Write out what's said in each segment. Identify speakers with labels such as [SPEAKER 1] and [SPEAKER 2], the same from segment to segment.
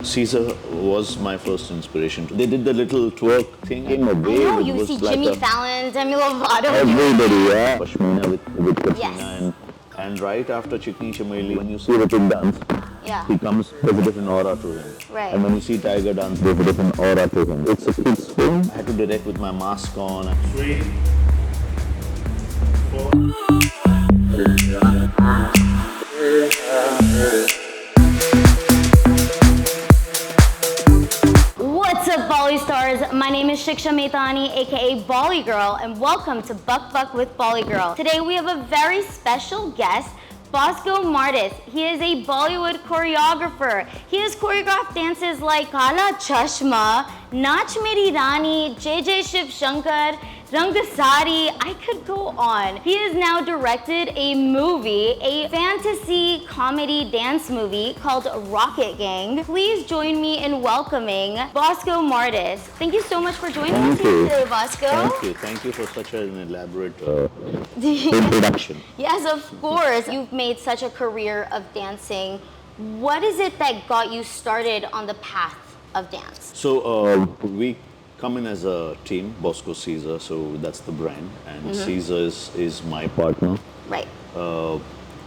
[SPEAKER 1] Caesar was my first inspiration. They did the little twerk thing in a way.
[SPEAKER 2] I know,
[SPEAKER 1] it
[SPEAKER 2] you
[SPEAKER 1] was
[SPEAKER 2] see
[SPEAKER 1] like
[SPEAKER 2] Jimmy Fallon, Demi Lovato.
[SPEAKER 1] everybody, yeah. Pashmina with Katrina
[SPEAKER 2] Yes.
[SPEAKER 1] and right after Chikni Chameli, when you see Hrithik dance,
[SPEAKER 2] Yeah.
[SPEAKER 1] he comes, there's a different aura to him.
[SPEAKER 2] Right.
[SPEAKER 1] And when you see Tiger dance, there's a different aura to him. It's a kid's film. I had to direct with my mask on. 3, 4.
[SPEAKER 2] What's up, Bolly stars? My name is Shiksha aka Bollygirl, and welcome to Bak Bak with Bollygirl. Today we have a very special guest, Bosco Martis. He is a Bollywood choreographer. He has choreographed dances like Kala Chashma, Naach Meri Rani, Jai Shiv Shankar, Rangasari. I could go on. He has now directed a movie, a fantasy comedy dance movie called Rocket Gang. Please join me in welcoming Bosco Martis. Thank you so much for joining us here today, Bosco.
[SPEAKER 1] Thank you for such an elaborate introduction.
[SPEAKER 2] Yes, of course. You've made such a career of dancing. What is it that got you started on the path of dance?
[SPEAKER 1] So we come in as a team, Bosco Caesar, so that's the brand, and Caesar is my partner.
[SPEAKER 2] Right.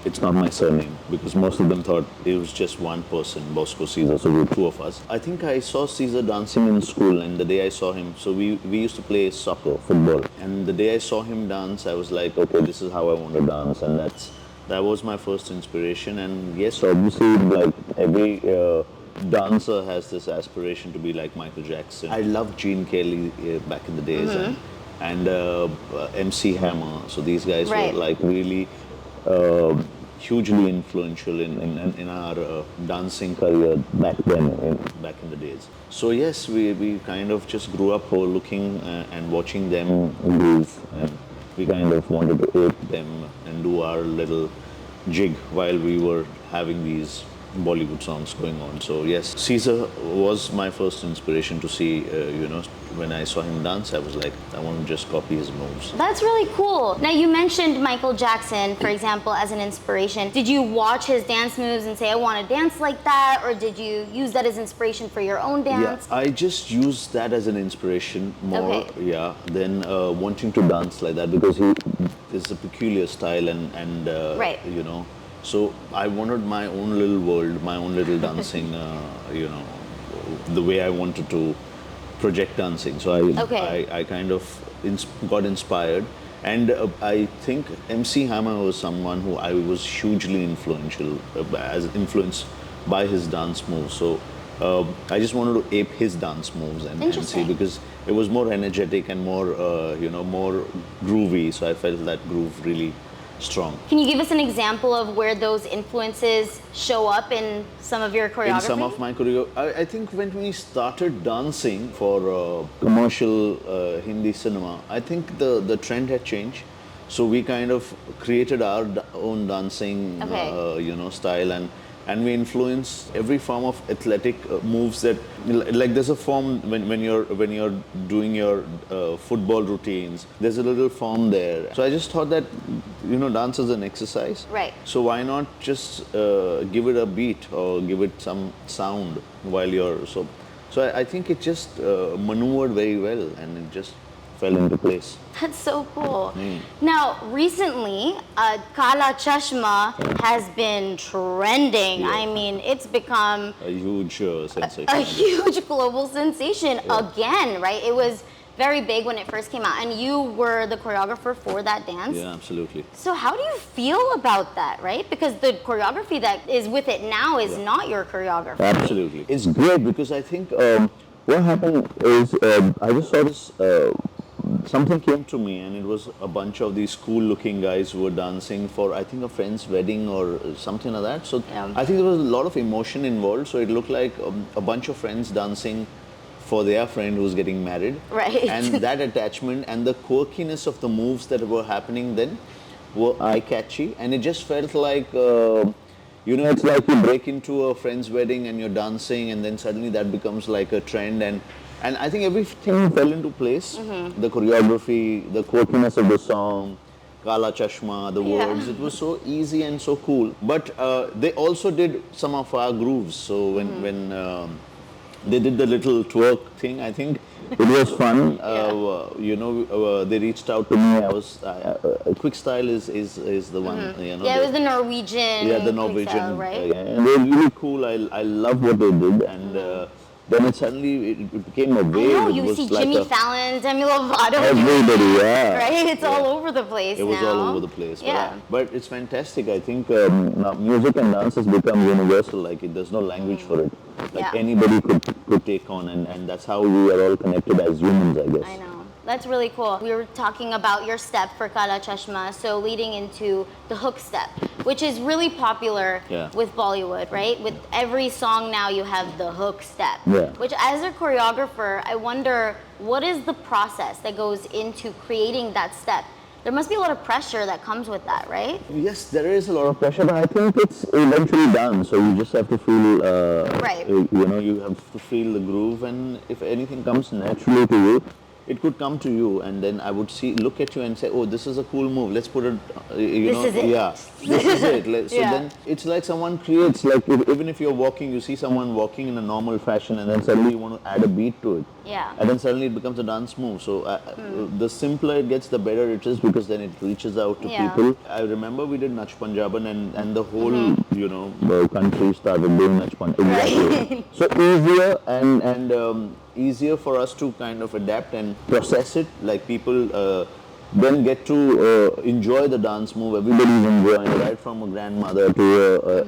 [SPEAKER 1] It's not my surname because most of them thought it was just one person, Bosco Caesar, so we were two of us. I think I saw Caesar dancing in school, and the day I saw him, so we used to play soccer, football, and the day I saw him dance, I was like, okay, this is how I want to dance, and that was my first inspiration. And yes, obviously, like every dancer has this aspiration to be like Michael Jackson. I loved Gene Kelly back in the days, and MC Hammer. So these guys were like really hugely influential in our dancing career back then, back in the days. So yes, we kind of just grew up looking and watching them groove, and we kind of wanted to ape them and do our little jig while we were having these Bollywood songs going on. So yes, Caesar was my first inspiration to see, when I saw him dance, I was like, I want to just copy his moves.
[SPEAKER 2] That's really cool. Now you mentioned Michael Jackson, for example, as an inspiration. Did you watch his dance moves and say, I want to dance like that? Or did you use that as inspiration for your own dance?
[SPEAKER 1] Yeah, I just used that as an inspiration more, than wanting to dance like that, because he is a peculiar style and so I wanted my own little world, my own little dancing, the way I wanted to project dancing. So I kind of got inspired. And I think MC Hammer was someone who I was hugely influenced by his dance moves. So I just wanted to ape his dance moves and see, because it was more energetic and more, more groovy. So I felt that groove really strong.
[SPEAKER 2] Can you give us an example of where those influences show up in some of your choreography?
[SPEAKER 1] In some of my choreo, I think when we started dancing for commercial Hindi cinema, I think the trend had changed. So we kind of created our own dancing, style, and we influence every form of athletic moves that, like there's a form when you're doing your football routines, there's a little form there. So I just thought that, dance is an exercise.
[SPEAKER 2] Right.
[SPEAKER 1] So why not just give it a beat or give it some sound while you're, so I think it just maneuvered very well, and it just fell into place.
[SPEAKER 2] That's so cool. Now, recently, Kala Chashma has been trending.
[SPEAKER 1] Yeah.
[SPEAKER 2] I mean, it's become
[SPEAKER 1] a huge sensation.
[SPEAKER 2] A huge global sensation again, right? It was very big when it first came out, and you were the choreographer for that dance.
[SPEAKER 1] Yeah, absolutely.
[SPEAKER 2] So how do you feel about that, right? Because the choreography that is with it now is not your choreography.
[SPEAKER 1] Absolutely. It's great because I think what happened is I just saw this something came to me, and it was a bunch of these cool-looking guys who were dancing for, I think, a friend's wedding or something like that. So I think there was a lot of emotion involved. So it looked like a bunch of friends dancing for their friend who's getting married.
[SPEAKER 2] Right.
[SPEAKER 1] And that attachment and the quirkiness of the moves that were happening then were eye-catchy, and it just felt like, it's like you break into a friend's wedding and you're dancing, and then suddenly that becomes like a trend, and I think everything fell into place. The choreography, the quirkiness of the song, Kala Chashma, the words, it was so easy and so cool. But they also did some of our grooves. So when They did the little twerk thing. I think it was fun. They reached out to me. Quick Style is the one.
[SPEAKER 2] Yeah, it was the Norwegian.
[SPEAKER 1] Yeah, the
[SPEAKER 2] quick
[SPEAKER 1] Norwegian.
[SPEAKER 2] style, right?
[SPEAKER 1] Yeah, and they're really cool. I love what they did, and then it became a wave.
[SPEAKER 2] No,
[SPEAKER 1] It
[SPEAKER 2] you
[SPEAKER 1] was
[SPEAKER 2] see
[SPEAKER 1] like
[SPEAKER 2] Jimmy Fallon, Demi Lovato.
[SPEAKER 1] everybody, yeah.
[SPEAKER 2] Right? It's
[SPEAKER 1] Yeah.
[SPEAKER 2] all over the place
[SPEAKER 1] It
[SPEAKER 2] now.
[SPEAKER 1] was all over the place.
[SPEAKER 2] Yeah.
[SPEAKER 1] But it's fantastic. I think now music and dance has become universal. Like there's no language for it. Like
[SPEAKER 2] Yeah.
[SPEAKER 1] anybody could take on, and that's how we are all connected as humans, I guess.
[SPEAKER 2] I know. That's really cool. We were talking about your step for Kala Chashma, so leading into the hook step, which is really popular
[SPEAKER 1] Yeah.
[SPEAKER 2] with Bollywood, right? With every song now you have the hook step.
[SPEAKER 1] Yeah.
[SPEAKER 2] Which as a choreographer, I wonder what is the process that goes into creating that step? There must be a lot of pressure that comes with that, right?
[SPEAKER 1] Yes, there is a lot of pressure, but I think it's eventually done. So you just have to feel,
[SPEAKER 2] Right.
[SPEAKER 1] you have to feel the groove, and if anything comes naturally to you, it could come to you, and then I would look at you and say, "Oh, this is a cool move. Let's put it."
[SPEAKER 2] This is it.
[SPEAKER 1] Yeah, this is it. So
[SPEAKER 2] Yeah.
[SPEAKER 1] then it's like someone creates, like even if you're walking, you see someone walking in a normal fashion, and then suddenly you want to add a beat to it.
[SPEAKER 2] Yeah.
[SPEAKER 1] And then suddenly it becomes a dance move. So the simpler it gets, the better it is, because then it reaches out to
[SPEAKER 2] Yeah.
[SPEAKER 1] people. I remember we did Nach Punjaban, and the whole the country started doing Nach Punjaban. Exactly. So easier and easier for us to kind of adapt and process it. Like people then get to enjoy the dance move. Everybody's enjoying it, right from a grandmother to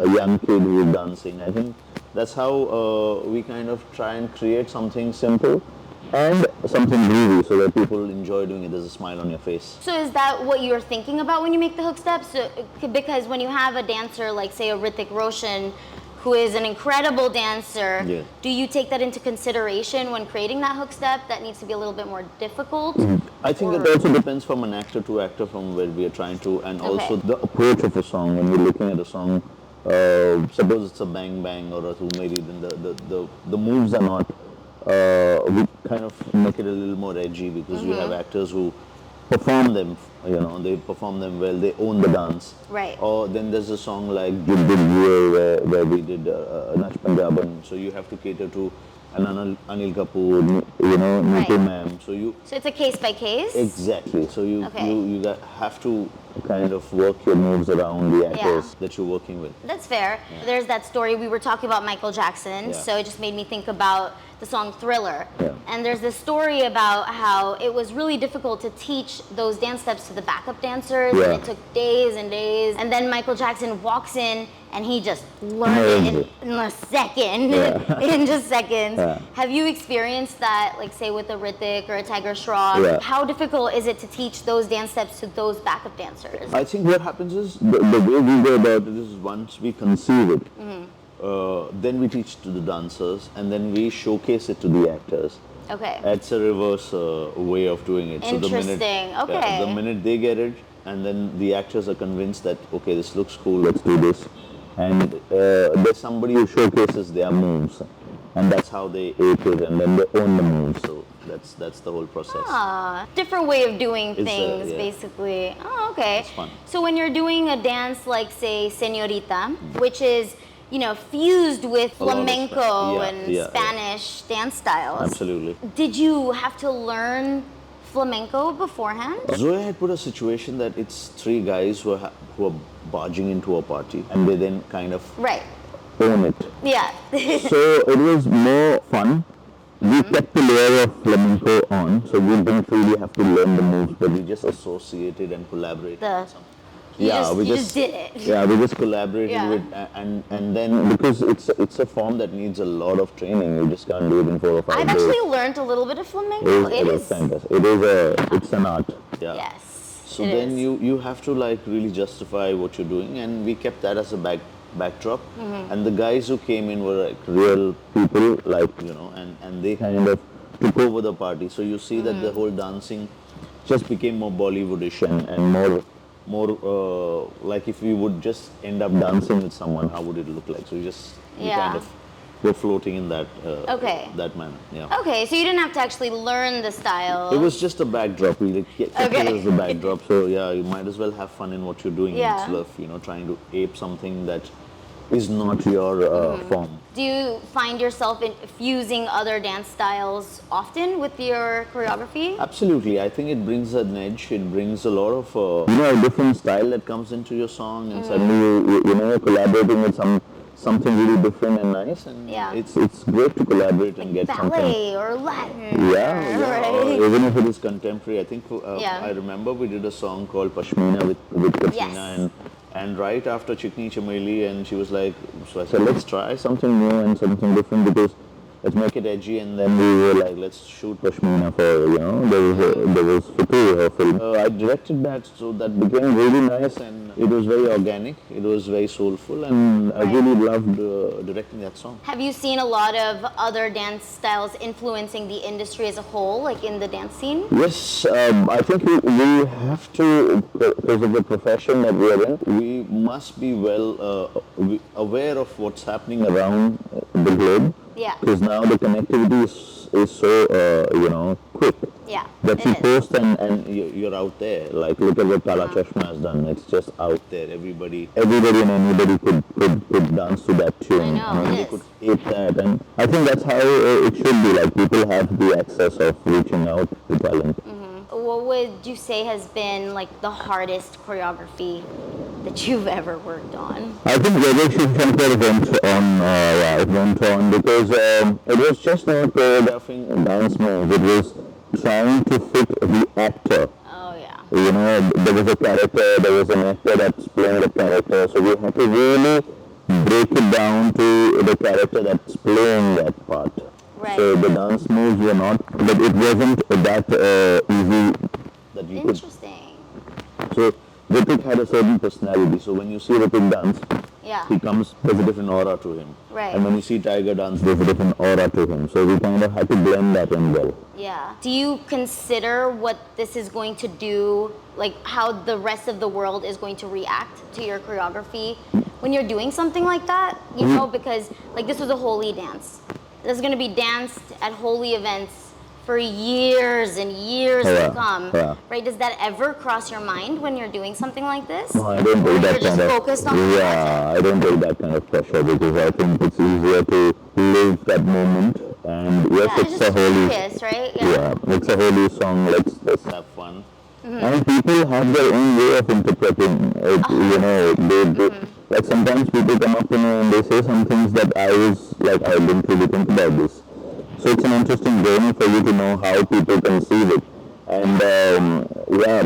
[SPEAKER 1] a young kid who's dancing. I think that's how we kind of try and create something simple and something groovy, so that people enjoy doing it. There's a smile on your face.
[SPEAKER 2] So is that what you're thinking about when you make the hook steps? So, because when you have a dancer like, say, a Hrithik Roshan, who is an incredible dancer,
[SPEAKER 1] Yeah.
[SPEAKER 2] do you take that into consideration when creating that hook step that needs to be a little bit more difficult?
[SPEAKER 1] I think it also depends from an actor to actor, from where we are trying to, and also the approach of a song. When we're looking at a song, suppose it's a bang bang or a tumeri, then the moves are not. We kind of make it a little more edgy, because you have actors who perform them. They perform them well. They own the dance.
[SPEAKER 2] Right.
[SPEAKER 1] Or then there's a song like Jib Jib Jue, where we did Nach Punjaban. So you have to cater to an Anil Kapoor, Neetu ma'am. So
[SPEAKER 2] it's a case by case?
[SPEAKER 1] exactly. So you
[SPEAKER 2] Okay.
[SPEAKER 1] have to kind of work your moves around the actors that you're working with.
[SPEAKER 2] That's fair. There's that story. We were talking about Michael Jackson,
[SPEAKER 1] Yeah.
[SPEAKER 2] so it just made me think about the song Thriller.
[SPEAKER 1] Yeah.
[SPEAKER 2] And there's this story about how it was really difficult to teach those dance steps to the backup dancers,
[SPEAKER 1] Yeah.
[SPEAKER 2] and it took days and days. And then Michael Jackson walks in and he just learned it in a second, in just seconds.
[SPEAKER 1] Yeah.
[SPEAKER 2] Have you experienced that, like say with a Hrithik or a Tiger Shroff?
[SPEAKER 1] Yeah.
[SPEAKER 2] How difficult is it to teach those dance steps to those backup dancers?
[SPEAKER 1] I think what happens is the way we go about it is, once we conceive it, then we teach to the dancers, and then we showcase it to the actors.
[SPEAKER 2] Okay.
[SPEAKER 1] It's a reverse way of doing it.
[SPEAKER 2] Interesting. Okay.
[SPEAKER 1] The minute they get it, and then the actors are convinced that, okay, this looks cool, let's do this. And there's somebody who showcases their moves, and that's how they ape it, and then they own the moves. So that's the whole process.
[SPEAKER 2] Different way of doing
[SPEAKER 1] It's,
[SPEAKER 2] things,
[SPEAKER 1] yeah.
[SPEAKER 2] basically. Oh, okay.
[SPEAKER 1] It's fun.
[SPEAKER 2] So when you're doing a dance like, say, Señorita, which is, fused with
[SPEAKER 1] A lot of
[SPEAKER 2] flamenco
[SPEAKER 1] yeah,
[SPEAKER 2] and
[SPEAKER 1] yeah.
[SPEAKER 2] Spanish dance styles.
[SPEAKER 1] Absolutely.
[SPEAKER 2] Did you have to learn flamenco beforehand?
[SPEAKER 1] Zoya had put a situation that it's three guys who are barging into a party, and they then kind of
[SPEAKER 2] Right.
[SPEAKER 1] own it.
[SPEAKER 2] Yeah.
[SPEAKER 1] So it was more fun. We kept the layer of flamenco on, so we didn't really have to learn the moves, but we just associated and collaborated.
[SPEAKER 2] You just did it.
[SPEAKER 1] Yeah, we just collaborated
[SPEAKER 2] Yeah.
[SPEAKER 1] with, and then because it's a form that needs a lot of training, you just can't do it in 4 or 5
[SPEAKER 2] I've
[SPEAKER 1] days.
[SPEAKER 2] actually learned a little bit of flamenco.
[SPEAKER 1] It is fantastic. It's an art. Yeah.
[SPEAKER 2] Yes.
[SPEAKER 1] So
[SPEAKER 2] it
[SPEAKER 1] then
[SPEAKER 2] is.
[SPEAKER 1] you have to really justify what you're doing, and we kept that as a backdrop. And the guys who came in were like real people, and they kind of took over the party. So you see that the whole dancing just became more Bollywoodish and more like if you would just end up dancing with someone, how would it look like? So you kind of were floating in that that manner. Yeah.
[SPEAKER 2] Okay, so you didn't have to actually learn the style.
[SPEAKER 1] It was just a backdrop. We kept it
[SPEAKER 2] Okay.
[SPEAKER 1] as a backdrop. So yeah, you might as well have fun in what you're doing
[SPEAKER 2] Yeah.
[SPEAKER 1] instead of trying to ape something that is not your form.
[SPEAKER 2] Do you find yourself fusing other dance styles often with your choreography?
[SPEAKER 1] Absolutely, I think it brings an edge. It brings a lot of a different style that comes into your song, and suddenly you're collaborating with something really different and nice, and it's great to collaborate and get something.
[SPEAKER 2] Ballet or Latin.
[SPEAKER 1] Yeah,
[SPEAKER 2] Right.
[SPEAKER 1] or even if it is contemporary. I think I remember we did a song called Pashmina with Katrina,
[SPEAKER 2] Yes.
[SPEAKER 1] and right after Chikni Chameli, and she was like, so I said, let's try something new and something different because let's make it edgy, and then we were like, let's shoot Pashmina for, there was Futu, her film. I directed that, so that became really nice, and it was very organic, it was very soulful, and I really loved directing that song.
[SPEAKER 2] Have you seen a lot of other dance styles influencing the industry as a whole, like in the dance scene?
[SPEAKER 1] Yes, I think we have to, because of the profession that we are in, we must be aware of what's happening around the globe.
[SPEAKER 2] Yeah.
[SPEAKER 1] Because now the connectivity is so, quick.
[SPEAKER 2] Yeah.
[SPEAKER 1] That you post and you're out there. Like, look at what Kala Chashma has done. It's just out there. Everybody and anybody could dance to that tune.
[SPEAKER 2] I know,
[SPEAKER 1] and
[SPEAKER 2] it
[SPEAKER 1] they
[SPEAKER 2] is.
[SPEAKER 1] could ape that. And I think that's how it should be. Like, people have the access of reaching out to talent.
[SPEAKER 2] What would you say has been like the hardest choreography that you've ever worked on?
[SPEAKER 1] I think Jai Shiv Shankar went on because it was just not choreographing dance moves. It was trying to fit the actor.
[SPEAKER 2] Oh yeah.
[SPEAKER 1] There was a character, there was an actor that's playing the character, so we had to really break it down to the character that's playing that part.
[SPEAKER 2] Right.
[SPEAKER 1] So the dance moves were not, but it wasn't that easy that you could.
[SPEAKER 2] Interesting.
[SPEAKER 1] So Hrithik had a certain personality, so when you see Hrithik dance,
[SPEAKER 2] Yeah.
[SPEAKER 1] there's a different aura to him.
[SPEAKER 2] Right.
[SPEAKER 1] And when you see Tiger dance, there's a different aura to him. So we kind of had to blend that in well.
[SPEAKER 2] Yeah. Do you consider what this is going to do, like how the rest of the world is going to react to your choreography when you're doing something like that? You know, because like this was a holy dance. This is going to be danced at holy events for years and years to come.
[SPEAKER 1] Yeah.
[SPEAKER 2] Right? Does that ever cross your mind when you're doing something like this?
[SPEAKER 1] No, I don't take that
[SPEAKER 2] You're just
[SPEAKER 1] kind of.
[SPEAKER 2] focused on the project?
[SPEAKER 1] Yeah, I don't take that kind of pressure because I think it's easier to live that moment. And yes,
[SPEAKER 2] Yeah,
[SPEAKER 1] it's a holy.
[SPEAKER 2] focus, right?
[SPEAKER 1] Yeah, it's a holy song. Let's have fun. And people have their own way of interpreting it. Like sometimes people come up to me and they say some things that I was like, I didn't really think about this. So it's an interesting journey for you to know how people conceive it. And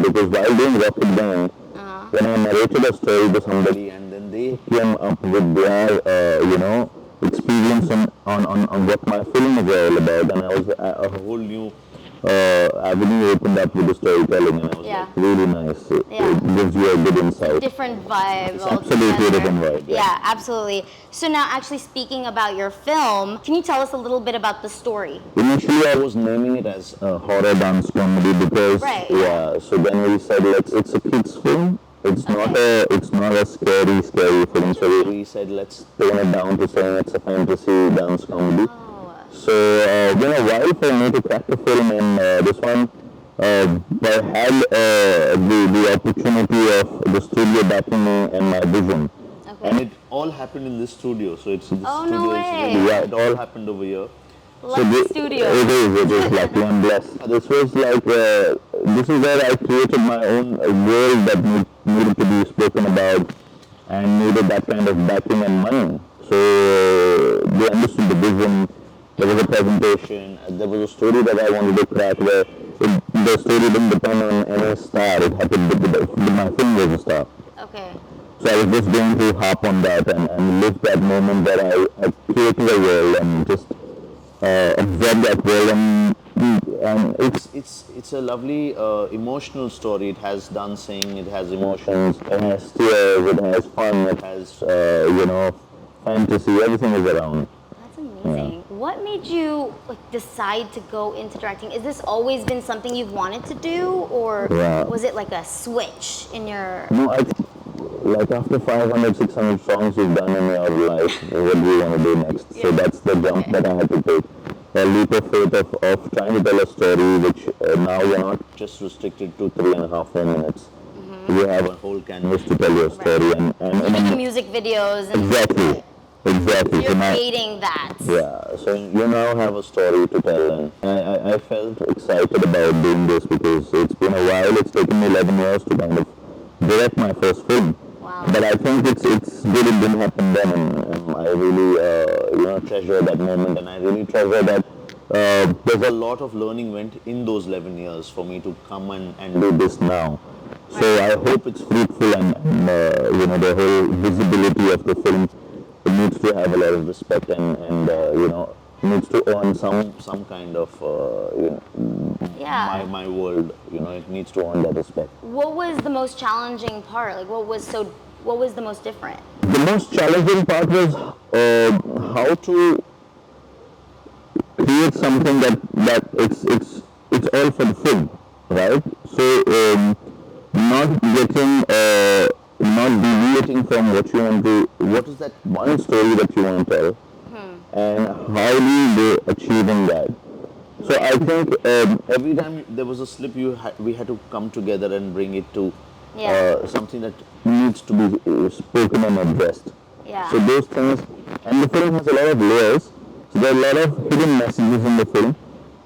[SPEAKER 1] because while doing Rocket Band, when I narrated a story to somebody and then they came up with their, experience on what my film is all about, and I was a whole new avenue opened up with the storytelling, and I was like, really nice. It gives you a good insight.
[SPEAKER 2] Different vibe.
[SPEAKER 1] It's absolutely a different vibe.
[SPEAKER 2] Yeah, absolutely. So now, actually speaking about your film, can you tell us a little bit about the story?
[SPEAKER 1] Initially, I was naming it as a horror dance comedy because so then we said it's a kids film. It's not a scary film. So we said let's tone it down to saying it's a fantasy dance comedy. So, while for me to crack the film in this one, I had the opportunity of the studio backing me and my vision.
[SPEAKER 2] Okay.
[SPEAKER 1] And it all happened in this studio. So it's this
[SPEAKER 2] Oh,
[SPEAKER 1] studio.
[SPEAKER 2] no way.
[SPEAKER 1] Yeah, it all happened over here.
[SPEAKER 2] Lucky studio.
[SPEAKER 1] It is like one blessed. This was like, this is where I created my own world that needed to be spoken about and needed that kind of backing and money. So they understood the vision. There was a presentation, there was a story that I wanted to crack where the story didn't depend on any star, it happened with my film was a star.
[SPEAKER 2] Okay.
[SPEAKER 1] So I was just going to harp on that and live that moment that I created a world and just observe that world and it's a lovely emotional story. It has dancing, it has emotions, it has tears, it has fun, it has fantasy, everything is around.
[SPEAKER 2] That's amazing. What made you decide to go into directing? Is this always been something you've wanted to do, or was it like a switch in your?
[SPEAKER 1] No, I think like after 500, 600 songs you've done in your life, what do you want to do next? So that's the jump that I had to take. A leap of faith of trying to tell a story which now we're not just restricted to 3.5 4 minutes. you have a whole canvas to tell your story,
[SPEAKER 2] You're making music videos and
[SPEAKER 1] exactly, exactly.
[SPEAKER 2] you're creating that.
[SPEAKER 1] Yeah, so you now have a story to tell, and I felt excited about doing this because it's been a while. It's taken me 11 years to kind of direct my first film.
[SPEAKER 2] Wow.
[SPEAKER 1] But I think it's good it didn't happen then, and I really treasure that moment, and I really treasure that there's a lot of learning went in those 11 years for me to come and do this now. So I hope it's fruitful, and the whole visibility of the film, it needs to have a lot of respect, and needs to earn some kind of my world. It needs to earn that respect.
[SPEAKER 2] What was the most challenging part? Like, what was the most different?
[SPEAKER 1] The most challenging part was how to create something that it's all for the film, right? So not getting not deviating from what you want to. What is that one story that you want to tell, and how do you go achieving that? So I think every time there was a slip, we had to come together and bring it to something that needs to be spoken and addressed.
[SPEAKER 2] Yeah.
[SPEAKER 1] So those things, and the film has a lot of layers. So there are a lot of hidden messages in the film,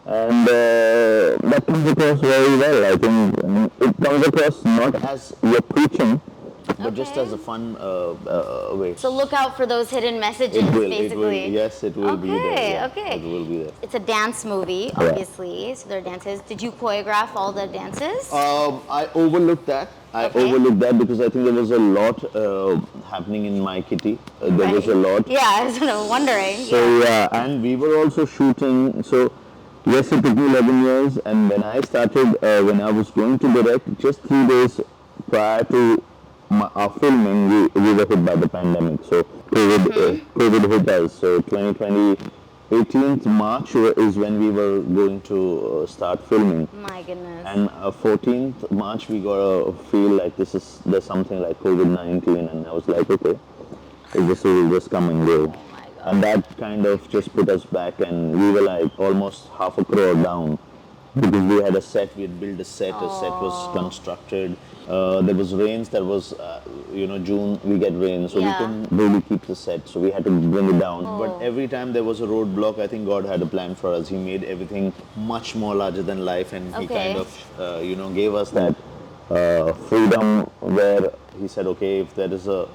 [SPEAKER 1] and that comes across very well. I think it comes across not as you're preaching, but just as a fun way.
[SPEAKER 2] So look out for those hidden messages, basically.
[SPEAKER 1] Yes, it will be there.
[SPEAKER 2] Okay.
[SPEAKER 1] It will be there.
[SPEAKER 2] It's a dance movie, obviously. So there are dances. Did you choreograph all the dances?
[SPEAKER 1] I overlooked that. I overlooked that because I think there was a lot happening in my kitty. There was a lot.
[SPEAKER 2] Yeah, I was wondering.
[SPEAKER 1] So and we were also shooting. So yes, it took me 11 years, and when I started, when I was going to direct, just 3 days prior to our filming, we were hit by the pandemic. So COVID hit us. So 2020, 18th March is when we were going to start filming.
[SPEAKER 2] My goodness.
[SPEAKER 1] And 14th March, we got a feel like there's something like COVID-19, and I was like, okay, this will just come and go. And that kind of just put us back, and we were like almost half a crore down because we had a set, we had built a set was constructed. There was rains, there was, June we get rain, so we couldn't really keep the set, so we had to bring it down. But every time there was a roadblock, I think God had a plan for us. He made everything much more larger than life, and He kind of, gave us that freedom where He said, okay, if there is a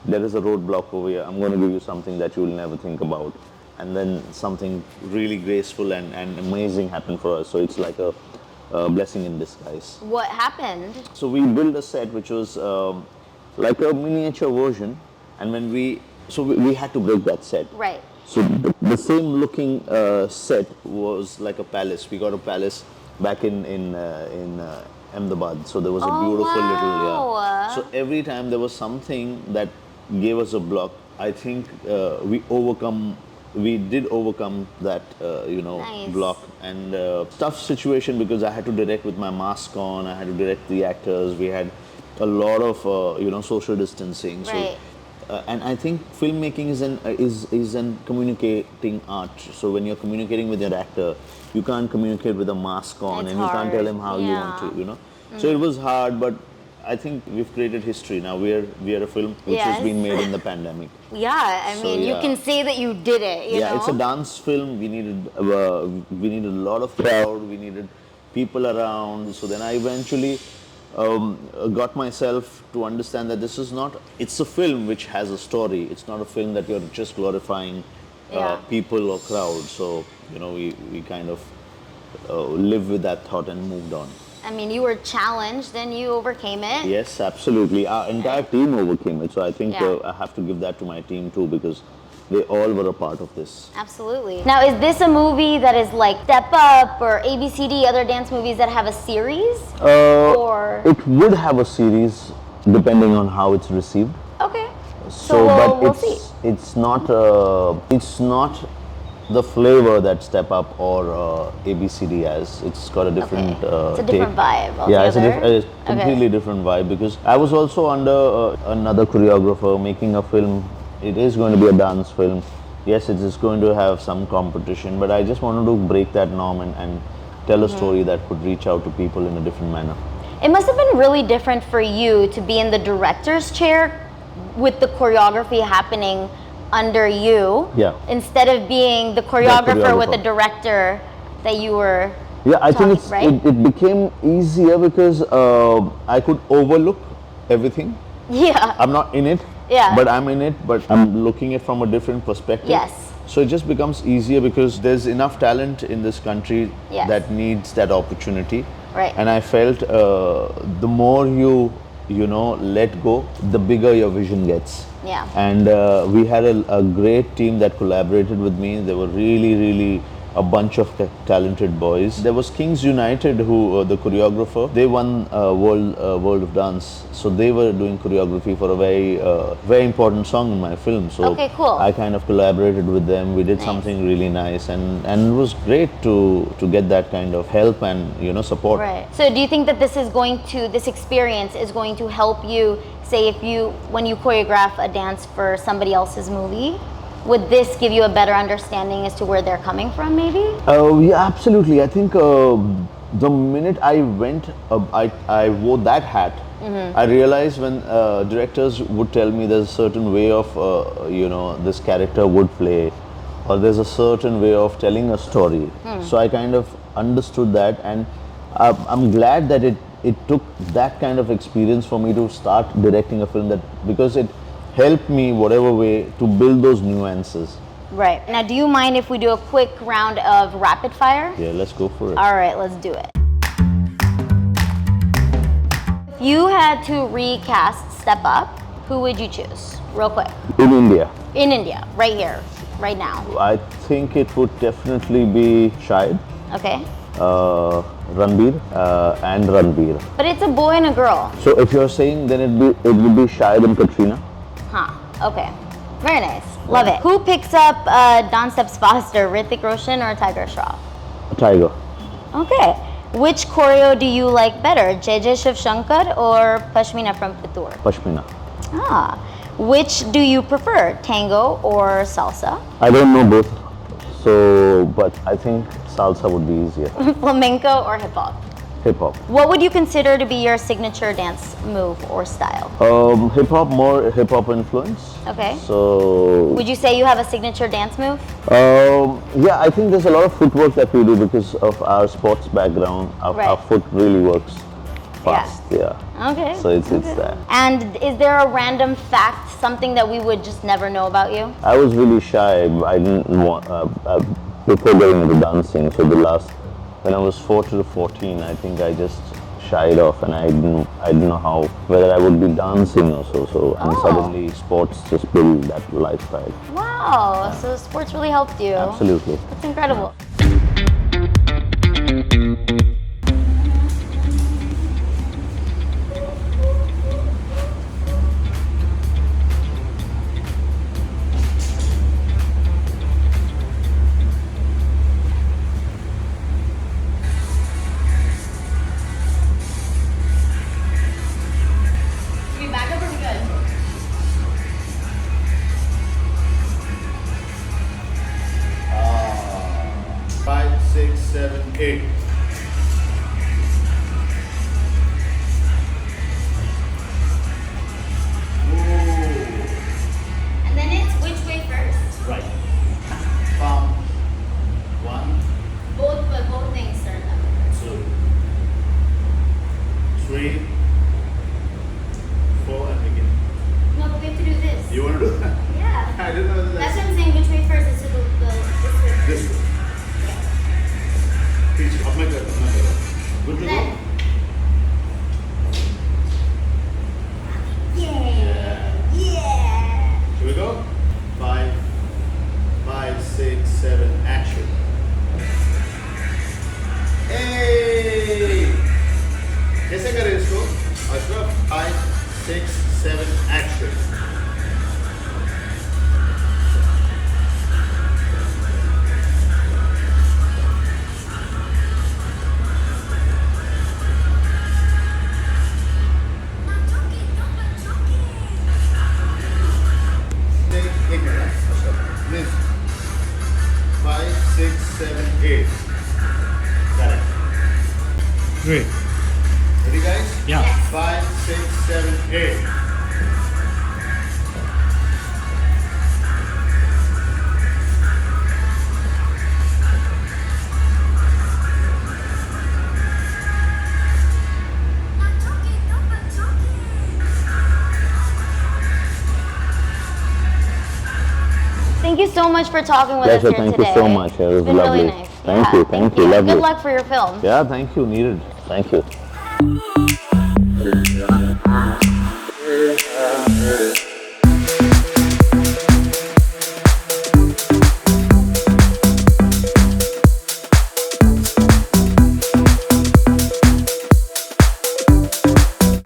[SPEAKER 1] roadblock over here, I'm going to give you something that you will never think about. And then something really graceful and amazing happened for us. So it's like a blessing in disguise.
[SPEAKER 2] What happened?
[SPEAKER 1] So we built a set which was like a miniature version, and when we had to break that set.
[SPEAKER 2] Right.
[SPEAKER 1] So the same looking set was like a palace. We got a palace back in Ahmedabad. So there was a beautiful little So every time there was something that gave us a block, I think we did overcome that block, and tough situation because I had to direct with my mask on. I had to direct the actors. We had a lot of social distancing.
[SPEAKER 2] Right.
[SPEAKER 1] So, and I think filmmaking is an communicating art. So when you're communicating with your actor, you can't communicate with a mask on,
[SPEAKER 2] It's
[SPEAKER 1] and you can't tell him how you
[SPEAKER 2] hard.
[SPEAKER 1] want to. So it was hard, but I think we've created history now. We are a film which has been made in the pandemic.
[SPEAKER 2] Yeah, I mean, you can say that you did it. You know?
[SPEAKER 1] It's a dance film. We needed a lot of crowd. We needed people around. So then I eventually got myself to understand that this is not. It's a film which has a story. It's not a film that you're just glorifying people or crowd. So we kind of lived with that thought and moved on.
[SPEAKER 2] I mean, you were challenged, then you overcame it.
[SPEAKER 1] Yes, absolutely. Our entire team overcame it. So I think I have to give that to my team too, because they all were a part of this.
[SPEAKER 2] Absolutely. Now, is this a movie that is like Step Up or ABCD, other dance movies that have a series? Or
[SPEAKER 1] it would have a series depending on how it's received.
[SPEAKER 2] Okay.
[SPEAKER 1] So, but
[SPEAKER 2] we'll see.
[SPEAKER 1] It's not the flavor that Step Up or ABCD has. It's got a different
[SPEAKER 2] It's a different vibe altogether.
[SPEAKER 1] Yeah, it's a completely different vibe, because I was also under another choreographer making a film. It is going to be a dance film. Yes, it is going to have some competition, but I just wanted to break that norm and tell a story that could reach out to people in a different manner.
[SPEAKER 2] It must have been really different for you to be in the director's chair with the choreography happening under you,
[SPEAKER 1] Yeah.
[SPEAKER 2] instead of being the choreographer with the director that you were.
[SPEAKER 1] Yeah, I
[SPEAKER 2] talking,
[SPEAKER 1] think
[SPEAKER 2] right?
[SPEAKER 1] it became easier because I could overlook everything.
[SPEAKER 2] Yeah.
[SPEAKER 1] I'm not in it,
[SPEAKER 2] Yeah.
[SPEAKER 1] but I'm in it, but I'm looking it from a different perspective.
[SPEAKER 2] Yes.
[SPEAKER 1] So it just becomes easier because there's enough talent in this country
[SPEAKER 2] Yes.
[SPEAKER 1] that needs that opportunity.
[SPEAKER 2] Right.
[SPEAKER 1] And I felt the more you know, let go, the bigger your vision gets.
[SPEAKER 2] Yeah.
[SPEAKER 1] And we had a great team that collaborated with me. They were really a bunch of talented boys. There was Kings United, who the choreographer. They won World of Dance, so they were doing choreography for a very important song in my film. So
[SPEAKER 2] Okay, cool.
[SPEAKER 1] I kind of collaborated with them. We did
[SPEAKER 2] Nice.
[SPEAKER 1] something really nice, and it was great to get that kind of help and support.
[SPEAKER 2] Right. So do you think that this experience is going to help you, say, when you choreograph a dance for somebody else's movie? Would this give you a better understanding as to where they're coming from, maybe?
[SPEAKER 1] Yeah, absolutely. I think the minute I went, I wore that hat. I realized when directors would tell me there's a certain way of, this character would play, or there's a certain way of telling a story. So I kind of understood that, and I'm glad that it took that kind of experience for me to start directing a film, because it helped me whatever way to build those nuances.
[SPEAKER 2] Right. Now, do you mind if we do a quick round of rapid fire?
[SPEAKER 1] Yeah, let's go for it.
[SPEAKER 2] All right, let's do it. If you had to recast Step Up, who would you choose? Real quick.
[SPEAKER 1] In India,
[SPEAKER 2] In India, right here, right now.
[SPEAKER 1] I think it would definitely be Shahid,
[SPEAKER 2] Okay.
[SPEAKER 1] Ranbir, and Ranbir.
[SPEAKER 2] But it's a boy and a girl.
[SPEAKER 1] So if you're saying, then it would be Shahid and Katrina.
[SPEAKER 2] Huh. Okay. Very nice. Love it. Who picks up dance steps faster, Hrithik Roshan or Tiger Shroff?
[SPEAKER 1] Tiger.
[SPEAKER 2] Okay. Which choreo do you like better, Jai Shiv Shankar or Pashmina from Pithur?
[SPEAKER 1] Pashmina.
[SPEAKER 2] Ah. Which do you prefer, tango or salsa?
[SPEAKER 1] I don't know both, so but I think salsa would be easier.
[SPEAKER 2] Flamenco or hip hop?
[SPEAKER 1] Hip hop.
[SPEAKER 2] What would you consider to be your signature dance move or style?
[SPEAKER 1] Hip hop, more hip hop influence.
[SPEAKER 2] Okay.
[SPEAKER 1] So
[SPEAKER 2] Would you say you have a signature dance move?
[SPEAKER 1] yeah, I think there's a lot of footwork that we do because of our sports background. Our
[SPEAKER 2] Right.
[SPEAKER 1] foot really works fast. Yeah.
[SPEAKER 2] Okay.
[SPEAKER 1] So it's that.
[SPEAKER 2] And is there a random fact, something that we would just never know about you?
[SPEAKER 1] I was really shy. I didn't want before getting into dancing. So when I was 14, I think I just shied off, and I didn't know whether I would be dancing or so. And suddenly sports just build that lifestyle.
[SPEAKER 2] Wow. So sports really helped you.
[SPEAKER 1] Absolutely.
[SPEAKER 2] That's incredible. We back up or we good?
[SPEAKER 1] Five, 6, 7, 8.
[SPEAKER 2] And then it's which way first?
[SPEAKER 1] Right. Palm. 1,
[SPEAKER 2] Both things start that way.
[SPEAKER 1] 2, 3, 4, and begin.
[SPEAKER 2] No, but we have to do this.
[SPEAKER 1] You want to do that?
[SPEAKER 2] Yeah.
[SPEAKER 1] I didn't know
[SPEAKER 2] That's what I'm saying. Which way first is to this way.
[SPEAKER 1] This way. Please, up my gut, up my gut. Good to go?
[SPEAKER 2] Then. Yeah.
[SPEAKER 1] Here we go. 5, 6, 7, action. Hey! कैसे करें इसको? Ashraf, 5, 6, 7, action. एक minute, Ashraf. This. 5, 6, 7, 8. Correct.
[SPEAKER 3] Great. Ready, guys?
[SPEAKER 4] Yeah.
[SPEAKER 3] 5, 6, 7, 8.
[SPEAKER 2] Thank you so much for talking with us
[SPEAKER 1] Pleasure,
[SPEAKER 2] here
[SPEAKER 1] thank
[SPEAKER 2] today.
[SPEAKER 1] you so much. It was
[SPEAKER 2] It's been
[SPEAKER 1] lovely.
[SPEAKER 2] really nice.
[SPEAKER 1] Thank you, thank you,
[SPEAKER 2] Good
[SPEAKER 1] lovely.
[SPEAKER 2] luck for your film.
[SPEAKER 1] Yeah, thank you, needed. Thank you.